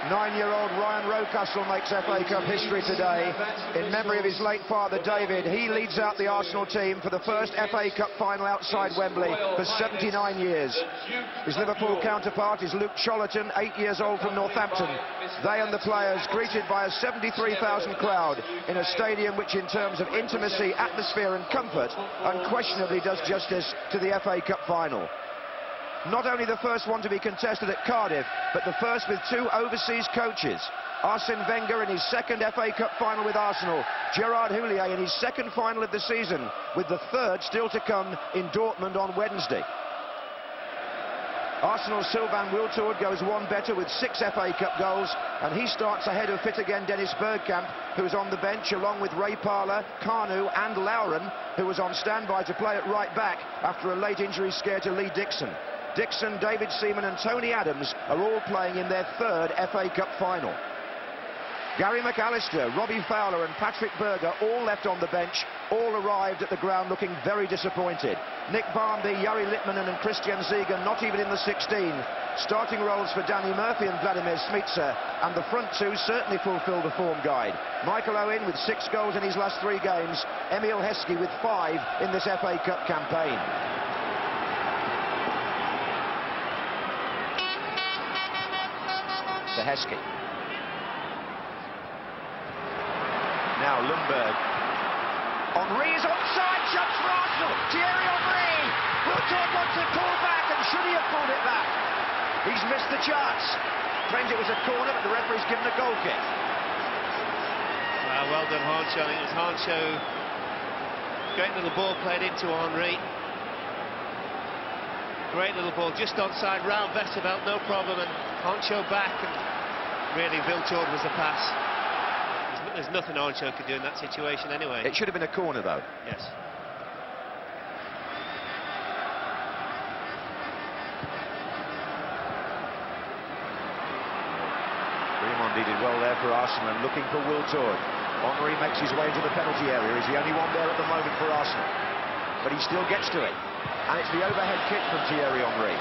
9-year-old Ryan Rocastle makes FA Cup history today. In memory of his late father David, he leads out the Arsenal team for the first FA Cup final outside Wembley for 79 years. His Liverpool counterpart is Luke Chollerton, 8 years old from Northampton. They and the players greeted by a 73,000 crowd in a stadium which in terms of intimacy, atmosphere and comfort unquestionably does justice to the FA Cup final. Not only the first one to be contested at Cardiff, but the first with two overseas coaches. Arsene Wenger in his second FA Cup final with Arsenal, Gerard Houllier in his second final of the season, with the third still to come in Dortmund on Wednesday. Arsenal's Sylvain Wiltord goes one better with 6 FA Cup goals, and he starts ahead of fit-again Dennis Bergkamp, who is on the bench along with Ray Parlour, Carnu and Lauren, who was on standby to play at right back after a late injury scare to Lee Dixon. Dixon, David Seaman and Tony Adams are all playing in their third FA Cup final. Gary McAllister, Robbie Fowler and Patrick Berger all left on the bench, all arrived at the ground looking very disappointed. Nick Barmby, Jari Litmanen and Christian Ziege not even in the 16. Starting roles for Danny Murphy and Vladimir Smica, and the front two certainly fulfil the form guide. Michael Owen with 6 goals in his last 3 games, Emile Heskey with 5 in this FA Cup campaign. To Heskey. Now Lundberg. Henry is onside, jumps for Arsenal. Thierry Henry. Wiltord wants to pull back, and should he have pulled it back? He's missed the chance. Claims it was a corner, but the referee's given a goal kick. Well done, Honcho. I think it was Honcho. Great little ball played into Henry. Great little ball, just onside, round Vesterveld, no problem, and Honcho back, and really Wiltord was the pass. There's nothing Honcho could do in that situation anyway. It should have been a corner though. Yes. Raimondi did well there for Arsenal, and looking for Wiltord. Henry makes his way into the penalty area. He's the only one there at the moment for Arsenal, but he still gets to it. And it's the overhead kick from Thierry Henry.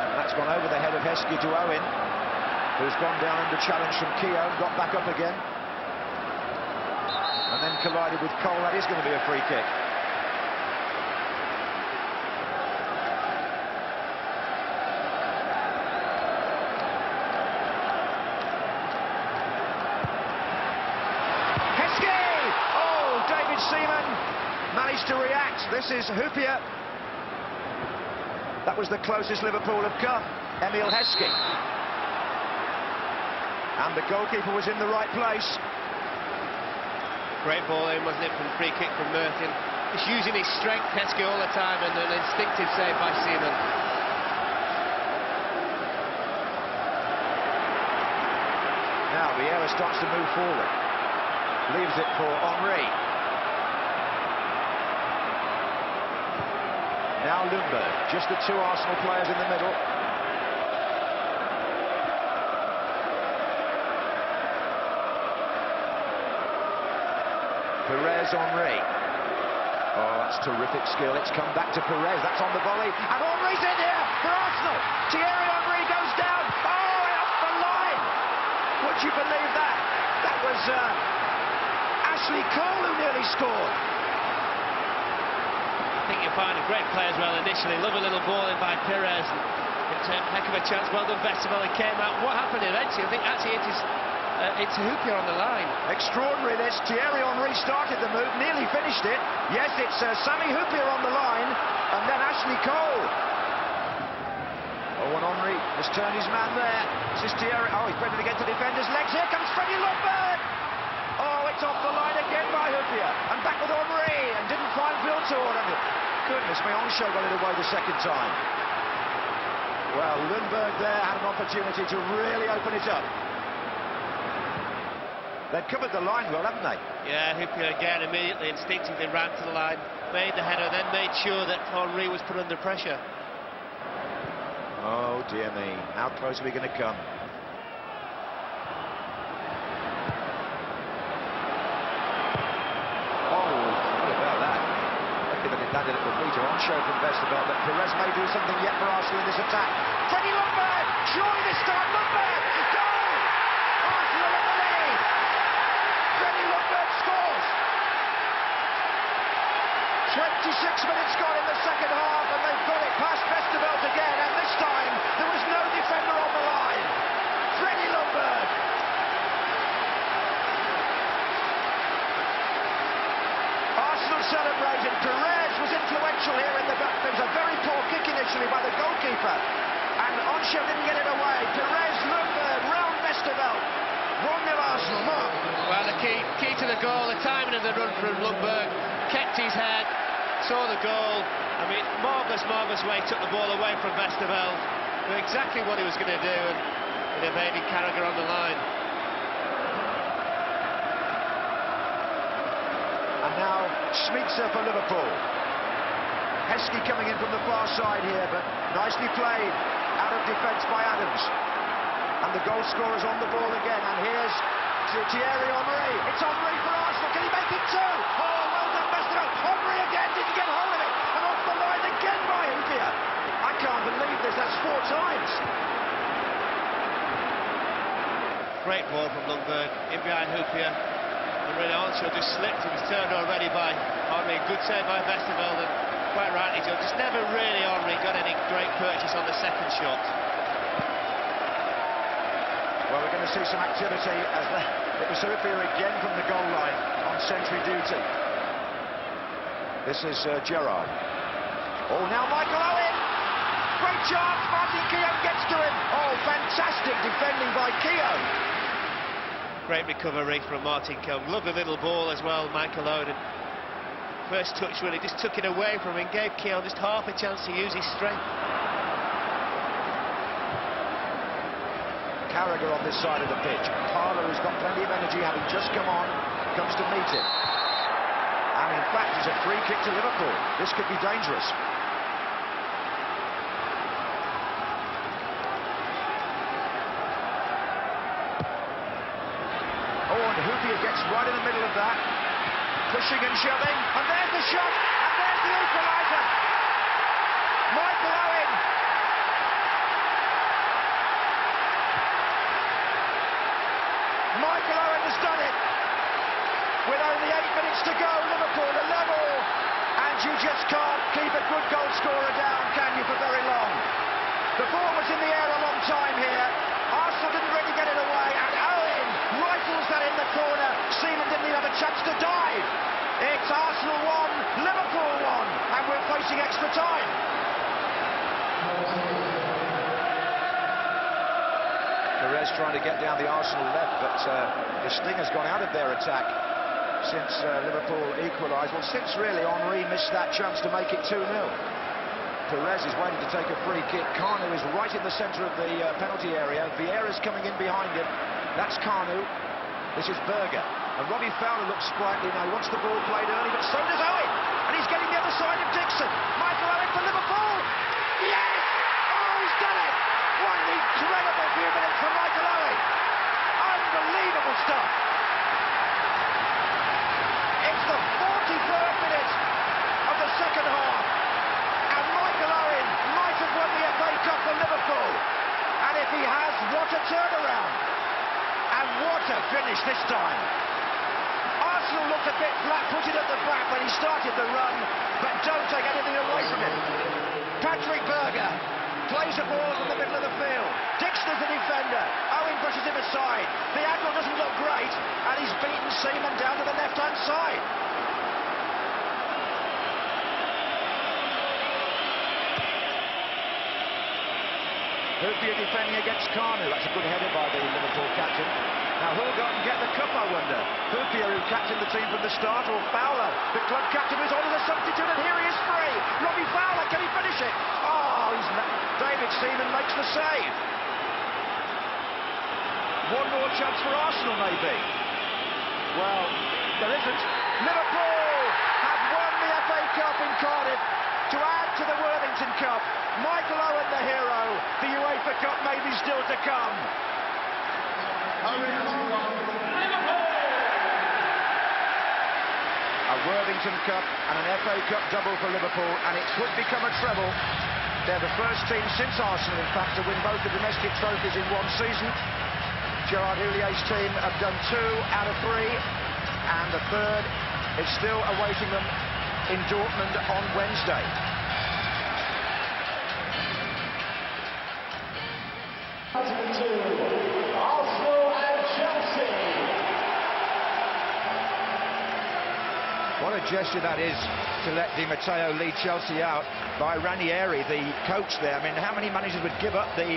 And that's gone over the head of Heskey to Owen, who's gone down under challenge from Keogh and got back up again. And then collided with Cole. That is going to be a free kick. Seaman managed to react. This is Hoopier. That was the closest Liverpool have come. Emile Heskey. And the goalkeeper was in the right place. Great ball in, wasn't it, from free kick from Murphy. Just using his strength, Heskey, all the time, and an instinctive save by Seaman. Now Vieira starts to move forward. Leaves it for Henry. Now Lundberg, just the 2 Arsenal players in the middle. Perez, Henry. Oh, that's terrific skill. It's come back to Perez. That's on the volley. And Henry's in here for Arsenal. Thierry Henry goes down. Oh, off the line. Would you believe that? That was Ashley Cole who nearly scored. I think you'll find a great play as well initially. Lovely little ball in by Perez. It's a heck of a chance. Well done, Vesterveld. He came out. What happened eventually? I think actually it's Hoopier on the line. Extraordinary this. Thierry Henry started the move, nearly finished it. Yes, it's Sammy Hoopier on the line, and then Ashley Cole. Oh, and Henry has turned his man there. This is Thierry. Oh, he's bending against the defender's legs. Here comes Freddie Lundberg. Oh, it's off the line again by Hoopier. And back with Henry, and didn't find Wiltord. And goodness me, Honcho got it away the second time. Well, Lundberg there had an opportunity to really open it up. They've covered the line well, haven't they? Yeah, Hoopier again immediately, instinctively ran to the line, made the header, then made sure that Henry was put under pressure. Oh, dear me. How close are we going to come? Oh, what about that? I think that it landed at the feet of excellent show from Vestergaard, but Perez may do something yet for Arsenal in this attack. Freddie Ljungberg! Surely this time, Ljungberg! Goal! Arsenal in the lead! Freddie Ljungberg scores! 26 minutes gone in the second half, and they've got it past Vestergaard again, and this time there was no defender on the line. Freddie Ljungberg! Arsenal celebrated. Perez was influential here in the back. There was a very poor kick initially by the goalkeeper, and Onshel didn't get it away. Perez, Ljungberg, round Vestergaard. 1-0 Arsenal. Mark. Well, the key to the goal, the timing of the run from Ljungberg, kept his head, saw the goal. I mean, marvellous way, took the ball away from Vestergaard. Knew exactly what he was going to do, and evaded Carragher on the line. And now Schmitzer for Liverpool. Heskey coming in from the far side here, but nicely played out of defence by Adams. And the goal scorer's on the ball again, and here's Thierry Henry. It's Henry for Arsenal. Can he make it too? Oh, well done, Vestergaard. Henry again didn't get hold of it, and off the line again by Hyypiä. I can't believe this. That's 4 times. Great ball from Ljungberg, in behind Hyypiä. And really Arsenal just slipped. He was turned already by Henry. Good save by Vestergaard, and quite rightly so. Just never really Henry got any great purchase on the second shot. Well, we're going to see some activity as it was Hyypiä again from the goal line on sentry duty. This is Gerrard. Oh, now Michael Owen! Great chance, Martin Keown gets to him. Oh, fantastic defending by Keown. Great recovery from Martin Keown. Lovely little ball as well, Michael Owen. First touch really just took it away from him, gave Keown just half a chance to use his strength. Carragher on this side of the pitch. Parler, who's got plenty of energy, having just come on, comes to meet him. And in fact, it's a free kick to Liverpool. This could be dangerous. Oh, and Hyypiä gets right in the middle of that. Pushing and shoving. And there's the shot. And there's the equaliser. Michael Owen. Michael Owen has done it. With only 8 minutes to go, Liverpool are level. And you just can't keep a good goal scorer down, can you, for very long? The ball was in the air a long time here. Arsenal didn't really get it away, and Owen rifles that in the corner. Seaman didn't even have a chance to dive. It's Arsenal 1, Liverpool 1, and we're facing extra time. Perez trying to get down the Arsenal left, but the sting has gone out of their attack since Liverpool equalised. Well, since really Henry missed that chance to make it 2-0. Perez is waiting to take a free kick. Kanu is right in the centre of the penalty area. Vieira's coming in behind him. That's Kanu. This is Berger. And Robbie Fowler looks sprightly now. He wants the ball played early, but so does Owen. And he's getting the other side of Dixon. Michael Owen for Liverpool. Yes! Oh, he's done it! What an incredible few minutes from Michael Owen. Unbelievable stuff. It's the 43rd minute of the second half. And Michael Owen might have won the FA Cup for Liverpool. And if he has, what a turnaround. And what a finish this time. Arsenal looked a bit flat-footed at the back when he started the run, but don't take anything away from him. Patrick Berger plays a ball from the middle of the field. Dixon's the defender. Owen pushes him aside. The angle doesn't look great, and he's beaten Seaman down to the left-hand side. Hyypiä defending against Kanu. That's a good header by the Liverpool captain. Now who'll go and get the cup, I wonder? Hyypiä, who captained the team from the start, or Fowler, the club captain, who's on as a substitute, and here he is free. Robbie Fowler, can he finish it? Oh, David Seaman makes the save. One more chance for Arsenal, maybe. Well, there isn't. Liverpool have won the FA Cup in Cardiff to add to the Worthington Cup. Michael Owen, the hero. The UEFA Cup maybe still to come. a Worthington Cup and an FA Cup double for Liverpool, and it could become a treble. They're the first team since Arsenal, in fact, to win both the domestic trophies in one season. Gerard Houlier's team have done 2 out of 3, and the third is still awaiting them in Dortmund on Wednesday. Arsenal and Chelsea. What a gesture that is to let Di Matteo lead Chelsea out by Ranieri, the coach there. I mean, how many managers would give up the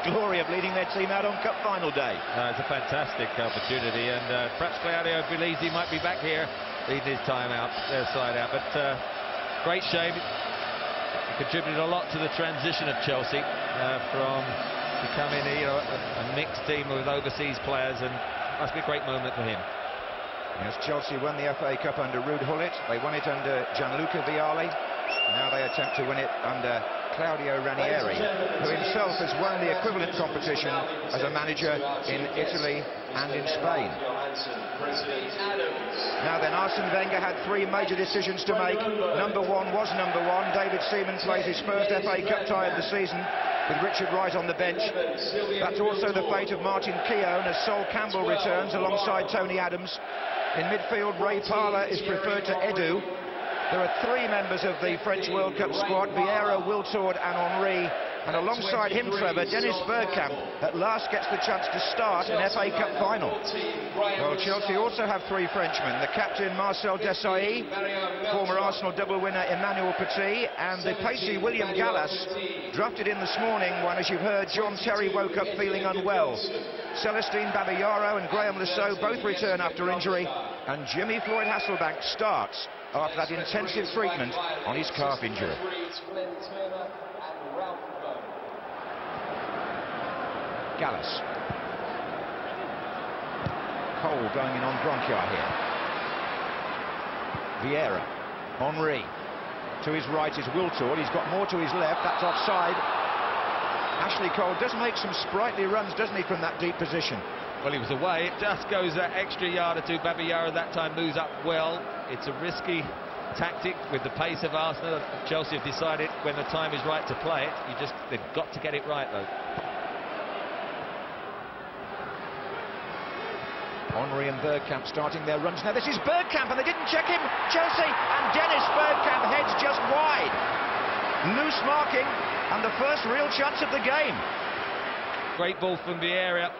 glory of leading their team out on cup final day? It's a fantastic opportunity, and perhaps Claudio believes he might be back here leading his time out, their side out. But great shame. He contributed a lot to the transition of Chelsea from becoming a mixed team with overseas players, and must be a great moment for him. Yes, Chelsea won the FA Cup under Ruud Gullit. They won it under Gianluca Vialli. Now they attempt to win it under Claudio Ranieri, who himself has won the equivalent competition as a manager in Italy and in Spain. Now then, Arsene Wenger had 3 major decisions to make. Number 1 was number 1. David Seaman plays his first FA Cup tie of the season with Richard Wright on the bench. That's also the fate of Martin Keown as Sol Campbell returns alongside Tony Adams. In midfield, Ray Parlour is preferred to Edu. There are 3 members of the French World Cup squad: Vieira, Wiltord and Henry. And alongside him, Trevor, Dennis Bergkamp at last gets the chance to start an FA Cup final. Well, Chelsea also have 3 Frenchmen: the captain Marcel Desailly, former Arsenal double winner Emmanuel Petit, and the pacey William Gallas, drafted in this morning when, as you've heard, John Terry woke up feeling unwell. Celestine Babayaro and Graham Lasso both return after injury, and Jimmy Floyd Hasselbank starts after that intensive treatment on his calf injury. Gallas. Cole going in on Bronchiar here. Vieira. Henry. To his right is Wiltord. He's got more to his left. That's offside. Ashley Cole does make some sprightly runs, doesn't he, from that deep position? Well, he was away. It just goes that extra yard or 2. Babayaro that time moves up well. It's a risky tactic with the pace of Arsenal. Chelsea have decided when the time is right to play it. They've got to get it right, though. Henry and Bergkamp starting their runs. Now this is Bergkamp, and they didn't check him. Chelsea, and Dennis Bergkamp heads just wide. Loose marking, and the first real chance of the game. Great ball from Vieira,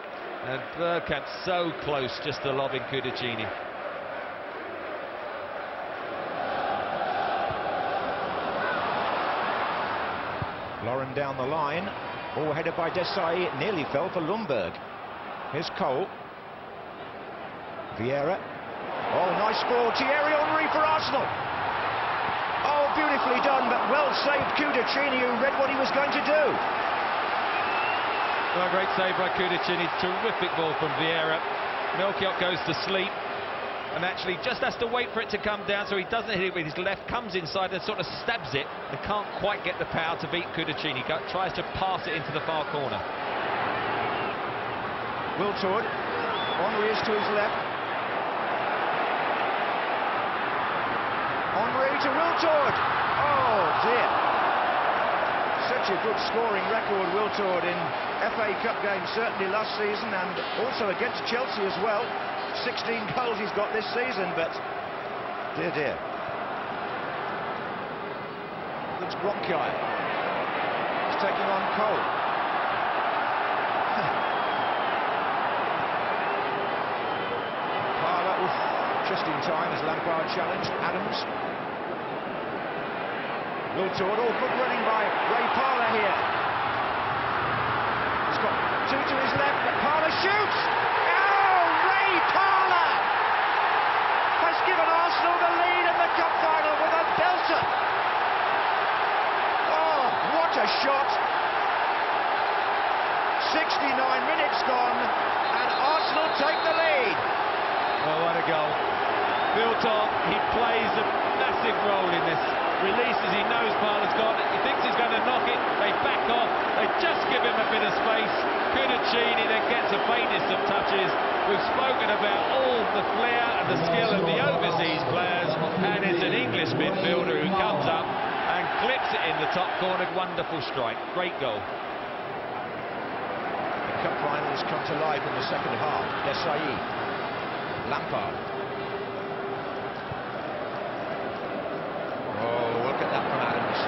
and Bergkamp so close just to lobbing Cudicini. Lauren down the line, all headed by Desai. It nearly fell for Lundberg. Here's Cole. Vieira. Oh, nice ball. Thierry Henry for Arsenal. Oh, beautifully done, but well saved Cudicini, who read what he was going to do. Well, great save by Cudicini. Terrific ball from Vieira. Melchiot goes to sleep and actually just has to wait for it to come down, so he doesn't hit it with his left, comes inside and sort of stabs it and can't quite get the power to beat Cudicini. Tries to pass it into the far corner. Wiltord. Henry is to his left. Henry to Wiltord. Oh dear. Such a good scoring record, Wiltord, in FA Cup games, certainly last season, and also against Chelsea as well. 16 goals he's got this season, but dear, dear. Looks Bronchiar. He's taking on Cole. Parlour, just in time as Lampard challenged. Adams. Wiltord, all good running by Ray Parlour here. He's got 2 to his left, but Parlour shoots! Parlour has given Arsenal the lead in the cup final with a belter. Oh, what a shot. 69 minutes gone, and Arsenal take the lead. Oh, what a goal. Wiltord, he plays a massive role in this. Releases, he knows Parlour's got it, he thinks he's going to knock it, they back off, they just give him a bit of space. Cudicini then gets the faintest of touches, We've spoken about all the flair and the skill of the overseas players, and it's an English midfielder who comes up and clips it in the top corner. Wonderful strike, great goal. The cup final has come to life in the second half. Desai, Lampard. Oh, look at that from Adams.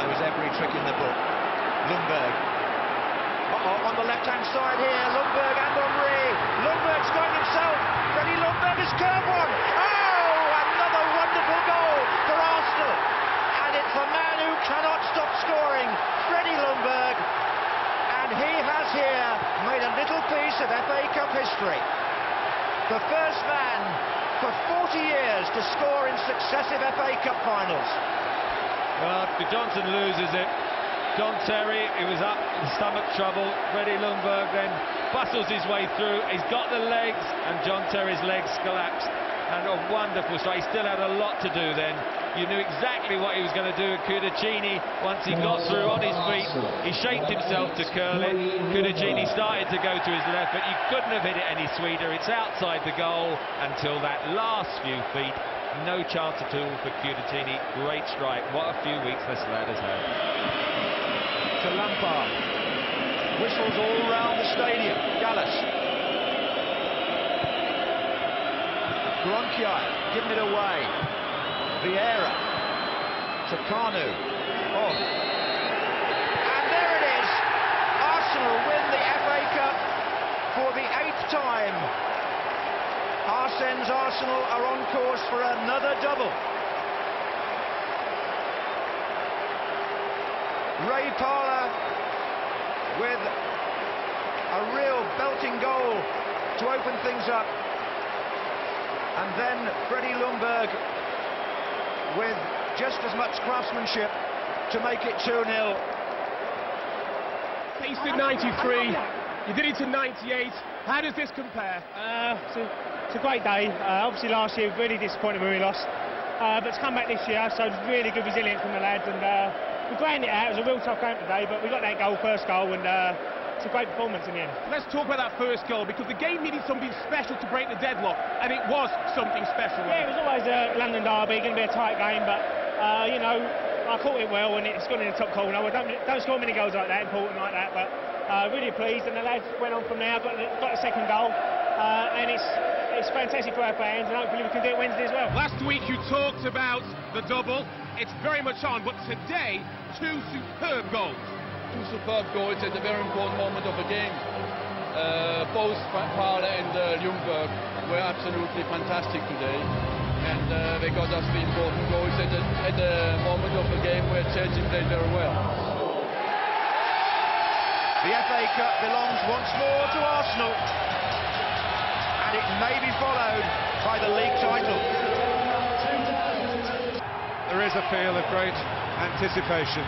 Knows every trick in the book. Lundberg. On the left-hand side here, Lundberg and Henry. Lundberg's going himself. Freddie Lundberg has curved one. Oh, another wonderful goal for Arsenal. And it's the man who cannot stop scoring, Freddie Lundberg. And he has here made a little piece of FA Cup history. The first man for 40 years to score in successive FA Cup finals. Well, Johnson loses it. John Terry, he was up in stomach trouble. Freddie Lundberg then bustles his way through. He's got the legs, and John Terry's legs collapsed. And a wonderful strike. He still had a lot to do then. You knew exactly what he was going to do at Cudicini once he got through on his feet. He shaped himself to curl it. Cudicini started to go to his left, but you couldn't have hit it any sweeter. It's outside the goal until that last few feet. No chance at all for Cudicini. Great strike. What a few weeks this lad has had. To Lampard. Whistles all round the stadium. Gallus. Gronchiai giving it away. Vieira to Kanu. Oh. And there it is. Arsenal win the FA Cup for the 8th time. Arsene's Arsenal are on course for another double. Ray Parlour with a real belting goal to open things up. And then Freddie Lundberg with just as much craftsmanship to make it 2-0. Paced in 93, you did it in 98. How does this compare? It's a great day. Obviously last year really disappointed when we lost, but to come back this year showed really good resilience from the lads, and we ground it out. It was a real tough game today, but we got that goal, first goal, and it's a great performance in the end. Let's talk about that first goal, because the game needed something special to break the deadlock, and it was something special. Yeah, it was always a London derby, going to be a tight game, but you know, I caught it well, and it's gone in the top corner. We don't score many goals like that, important like that, but really pleased, and the lads went on from there, got the second goal, and it's fantastic for our fans, and hopefully we can do it Wednesday as well. Last week you talked about the double. It's very much on, but today, 2 superb goals. 2 superb goals at a very important moment of the game. Both Parlour and Ljungberg were absolutely fantastic today, and they got us the important goals at the moment of the game where Chelsea played very well. The FA Cup belongs once more to Arsenal, and it may be followed by the league title. There is a feel of great anticipation.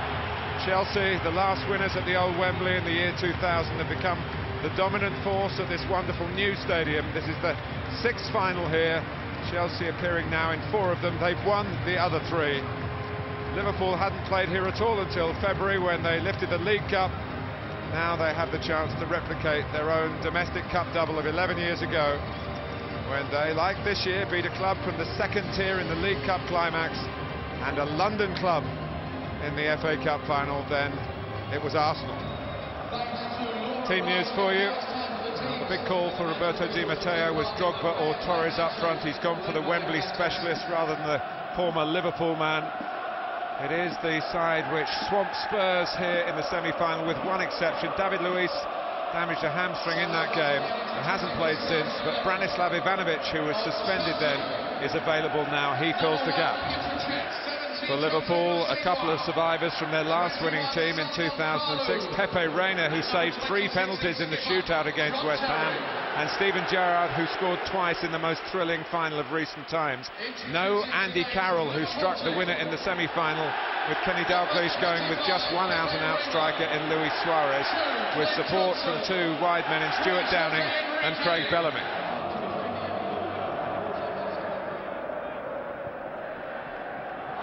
Chelsea, the last winners at the old Wembley in the year 2000, have become the dominant force at this wonderful new stadium. This is the 6th final here. Chelsea appearing now in 4 of them. They've won the other 3. Liverpool hadn't played here at all until February, when they lifted the League Cup. Now they have the chance to replicate their own domestic cup double of 11 years ago, when they, like this year, beat a club from the 2nd tier in the League Cup climax and a London club in the FA Cup final. Then it was Arsenal. Team news for you. The big call for Roberto Di Matteo was Drogba or Torres up front. He's gone for the Wembley specialist rather than the former Liverpool man. It is the side which swamped Spurs here in the semi-final, with one exception. David Luiz damaged a hamstring in that game and hasn't played since, but Branislav Ivanovic, who was suspended then, is available now. He fills the gap. For Liverpool, a couple of survivors from their last winning team in 2006. Pepe Reina, he saved 3 penalties in the shootout against West Ham, and Steven Gerrard, who scored twice in the most thrilling final of recent times. No Andy Carroll, who struck the winner in the semi-final, with Kenny Dalglish going with just one out-and-out striker in Luis Suarez, with support from 2 wide men in Stuart Downing and Craig Bellamy.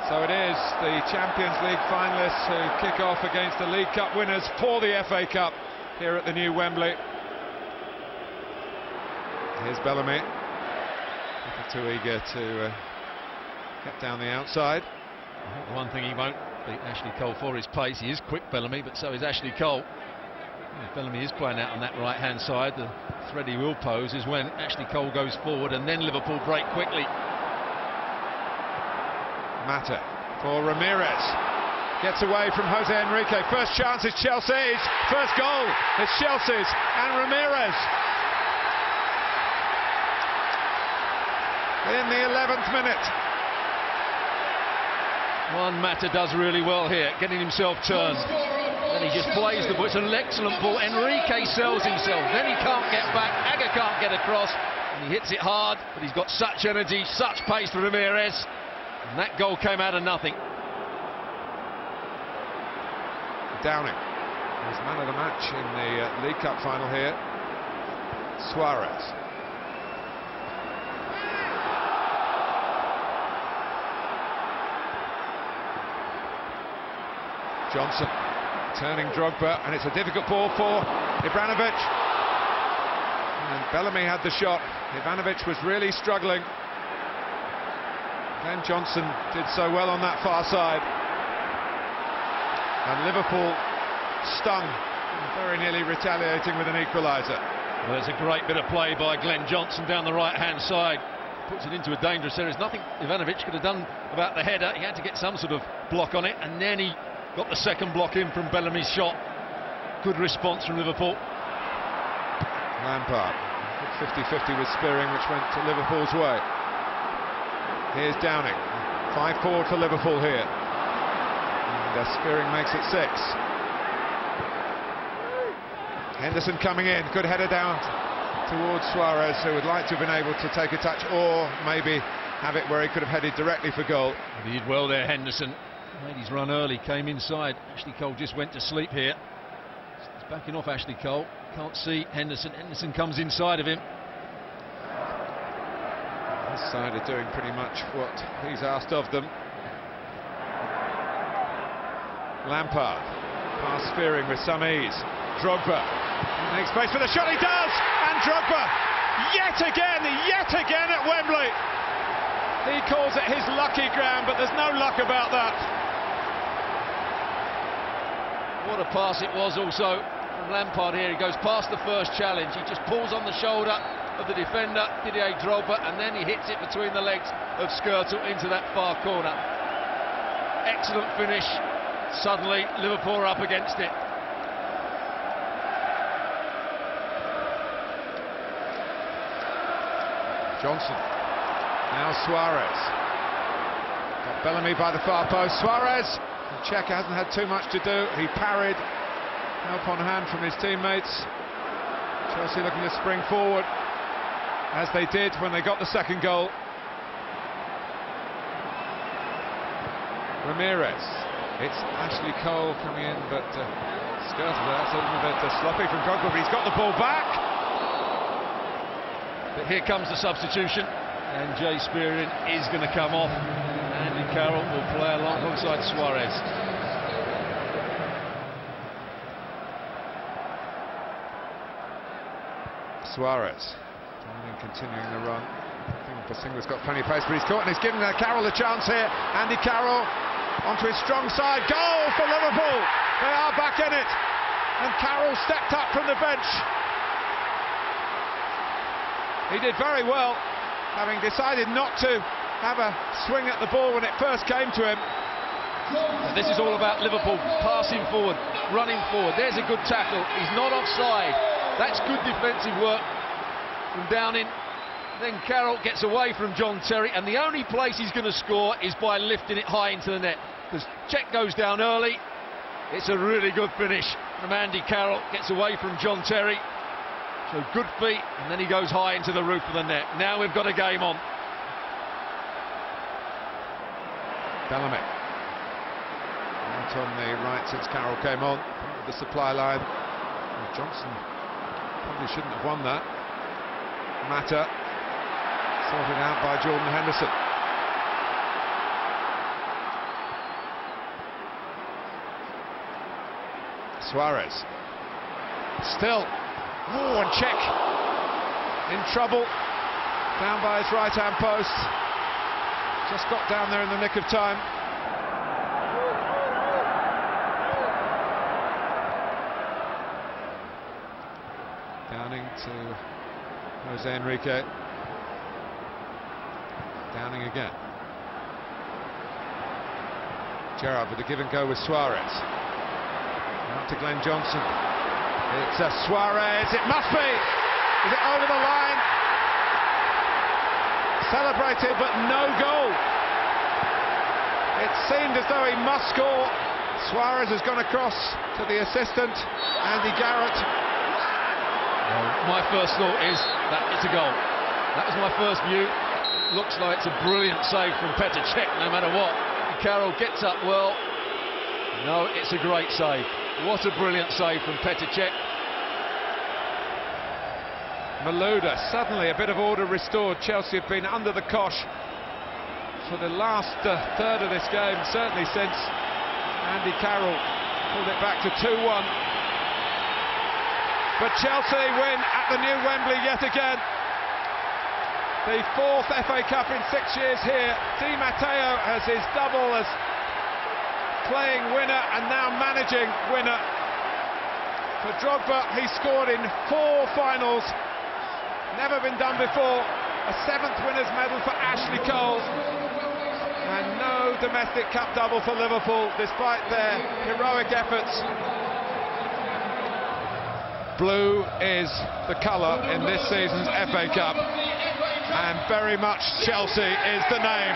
So it is the Champions League finalists who kick off against the League Cup winners for the FA Cup here at the new Wembley. Here's Bellamy. Little too eager to get down the outside. I think the one thing he won't beat Ashley Cole for is pace. He is quick, Bellamy, but so is Ashley Cole. If Bellamy is playing out on that right-hand side, the threat he will pose is when Ashley Cole goes forward and then Liverpool break quickly. Mata for Ramirez. Gets away from Jose Enrique. First chance is Chelsea's. First goal is Chelsea's. And Ramirez. In the 11th minute. Juan Mata does really well here, getting himself turned. Then he just plays the ball. It's an excellent ball. Enrique sells himself. Then he can't get back. Aga can't get across. And he hits it hard, but he's got such energy, such pace for Ramirez. And that goal came out of nothing. Downing. He's man of the match in the League Cup final here. Suarez. Johnson turning Drogba, and it's a difficult ball for Ivanovic. And Bellamy had the shot. Ivanovic was really struggling. Then Johnson did so well on that far side. And Liverpool stung, very nearly retaliating with an equaliser. Well, there's a great bit of play by Glenn Johnson down the right-hand side. Puts it into a dangerous area. There's nothing Ivanovic could have done about the header. He had to get some sort of block on it, and then he got the second block in from Bellamy's shot. Good response from Liverpool. Lampard, 50-50 with Spearing, which went to Liverpool's way. Here's Downing, 5 forward for Liverpool here. And Spearing makes it 6. Henderson coming in, good header down towards Suarez, who would like to have been able to take a touch or maybe have it where he could have headed directly for goal. He did well there, Henderson. Made his run early, came inside. Ashley Cole just went to sleep here. He's backing off Ashley Cole. Can't see Henderson. Henderson comes inside of him. This side are doing pretty much what he's asked of them. Lampard, pass Spearing with some ease. Drogba makes space for the shot, he does! And Drogba, yet again at Wembley. He calls it his lucky ground, but there's no luck about that. What a pass it was also from Lampard here. He goes past the first challenge. He just pulls on the shoulder of the defender, Didier Drogba, and then he hits it between the legs of Skirtle into that far corner. Excellent finish. Suddenly, Liverpool are up against it. Johnson. Now Suarez. Got Bellamy by the far post. Suarez. The Czech hasn't had too much to do. He parried. Help on hand from his teammates. Chelsea looking to spring forward, as they did when they got the second goal. Ramirez. It's Ashley Cole coming in, but Skirtle, that's a little bit sloppy from Drogba, but he's got the ball back. But here comes the substitution, and Jay Spearing is going to come off. Andy Carroll will play alongside Suarez. Suarez continuing the run. I think Basingwa's got plenty of pace, but he's caught, and he's given Carroll a chance here. Andy Carroll onto his strong side. Goal for Liverpool. They are back in it, and Carroll stepped up from the bench. He did very well, having decided not to have a swing at the ball when it first came to him. And this is all about Liverpool passing forward, running forward. There's a good tackle. He's not offside. That's good defensive work from Downing. Then Carroll gets away from John Terry, and the only place he's going to score is by lifting it high into the net, because Czech goes down early. It's a really good finish from Andy Carroll. Gets away from John Terry. So good feet, and then he goes high into the roof of the net. Now we've got a game on. Bellamy. Out on the right since Carroll came on, the supply line. Well, Johnson probably shouldn't have won that. Mata sorted out by Jordan Henderson. Suarez. Still. Oh, and Czech in trouble, down by his right-hand post. Just got down there in the nick of time. Downing to Jose Enrique. Downing again. Gerrard with the give and go with Suarez. Out to Glenn Johnson. It's Suarez. It must be. Is it over the line? Celebrated, but no goal. It seemed as though he must score. Suarez has gone across to the assistant, Andy Garrett. My first thought is that it's a goal. That was my first view. Looks like it's a brilliant save from Petr Cech, no matter what. Carroll gets up well. No, it's a great save. What a brilliant save from Petr Cech. Malouda, suddenly a bit of order restored. Chelsea have been under the cosh for the last third of this game, certainly since Andy Carroll pulled it back to 2-1. But Chelsea win at the new Wembley yet again. The 4th FA Cup in 6 years here. Di Matteo has his double as playing winner and now managing winner. For Drogba, he scored in 4 finals. Never been done before. A 7th winners' medal for Ashley Cole. And no domestic cup double for Liverpool, despite their heroic efforts. Blue is the colour in this season's FA Cup. And very much Chelsea is the name.